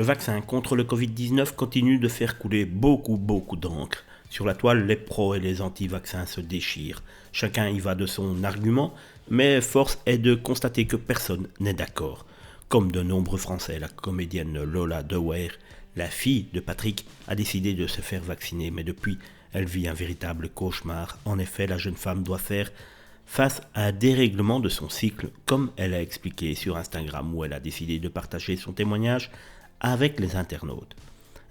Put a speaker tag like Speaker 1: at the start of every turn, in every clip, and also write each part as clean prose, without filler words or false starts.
Speaker 1: Le vaccin contre le Covid-19 continue de faire couler beaucoup d'encre. Sur la toile, les pros et les anti-vaccins se déchirent. Chacun y va de son argument, mais force est de constater que personne n'est d'accord. Comme de nombreux Français, la comédienne Lola Dewaere, la fille de Patrick, a décidé de se faire vacciner, mais depuis, elle vit un véritable cauchemar. En effet, la jeune femme doit faire face à un dérèglement de son cycle, comme elle a expliqué sur Instagram, où elle a décidé de partager son témoignage avec les internautes.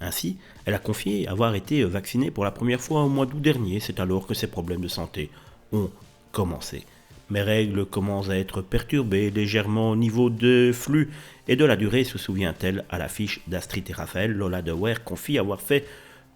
Speaker 1: Ainsi, elle a confié avoir été vaccinée pour la première fois au mois d'août dernier, c'est alors que ses problèmes de santé ont commencé. Mes règles commencent à être perturbées légèrement au niveau de flux et de la durée, se souvient-elle à l'affiche d'Astrid et Raphaël. Lola Dewaere confie avoir fait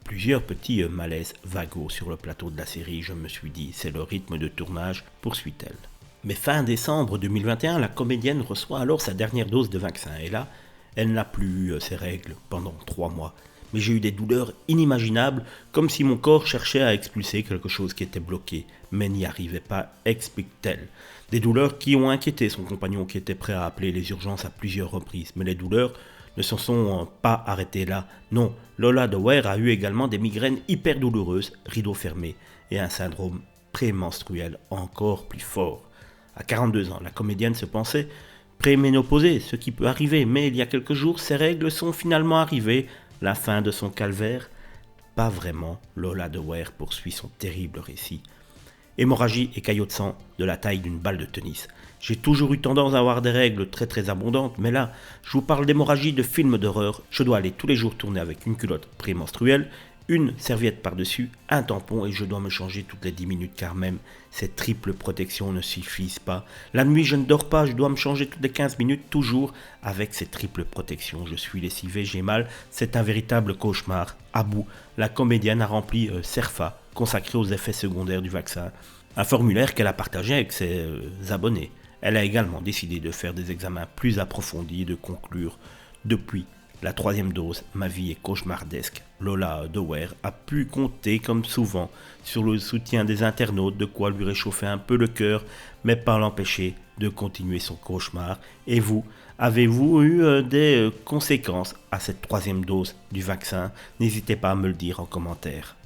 Speaker 1: plusieurs petits malaises vagos sur le plateau de la série. Je me suis dit, c'est le rythme de tournage, poursuit-elle. Mais fin décembre 2021, la comédienne reçoit alors sa dernière dose de vaccin. Et là, elle n'a plus eu ses règles pendant 3 mois. Mais j'ai eu des douleurs inimaginables, comme si mon corps cherchait à expulser quelque chose qui était bloqué, mais n'y arrivait pas, explique-t-elle. Des douleurs qui ont inquiété son compagnon qui était prêt à appeler les urgences à plusieurs reprises. Mais les douleurs ne se sont pas arrêtées là. Non, Lola Dewaere a eu également des migraines hyper douloureuses, rideaux fermés, et un syndrome prémenstruel encore plus fort. À 42 ans, la comédienne se pensait préménopausée, ce qui peut arriver, mais il y a quelques jours, ses règles sont finalement arrivées. La fin de son calvaire? Pas vraiment, Lola Dewaere poursuit son terrible récit. Hémorragie et caillots de sang de la taille d'une balle de tennis. J'ai toujours eu tendance à avoir des règles très abondantes, mais là, je vous parle d'hémorragie de films d'horreur. Je dois aller tous les jours tourner avec une culotte prémenstruelle, une serviette par-dessus, un tampon et je dois me changer toutes les 10 minutes car même ces triples protections ne suffisent pas. La nuit je ne dors pas, je dois me changer toutes les 15 minutes toujours avec ces triples protections. Je suis lessivé, j'ai mal, c'est un véritable cauchemar. À bout, la comédienne a rempli CERFA, consacré aux effets secondaires du vaccin, un formulaire qu'elle a partagé avec ses abonnés. Elle a également décidé de faire des examens plus approfondis et de conclure depuis la 3e dose, ma vie est cauchemardesque. Lola Dewaere a pu compter comme souvent sur le soutien des internautes, de quoi lui réchauffer un peu le cœur, mais pas l'empêcher de continuer son cauchemar. Et vous, avez-vous eu des conséquences à cette 3e dose du vaccin? N'hésitez pas à me le dire en commentaire.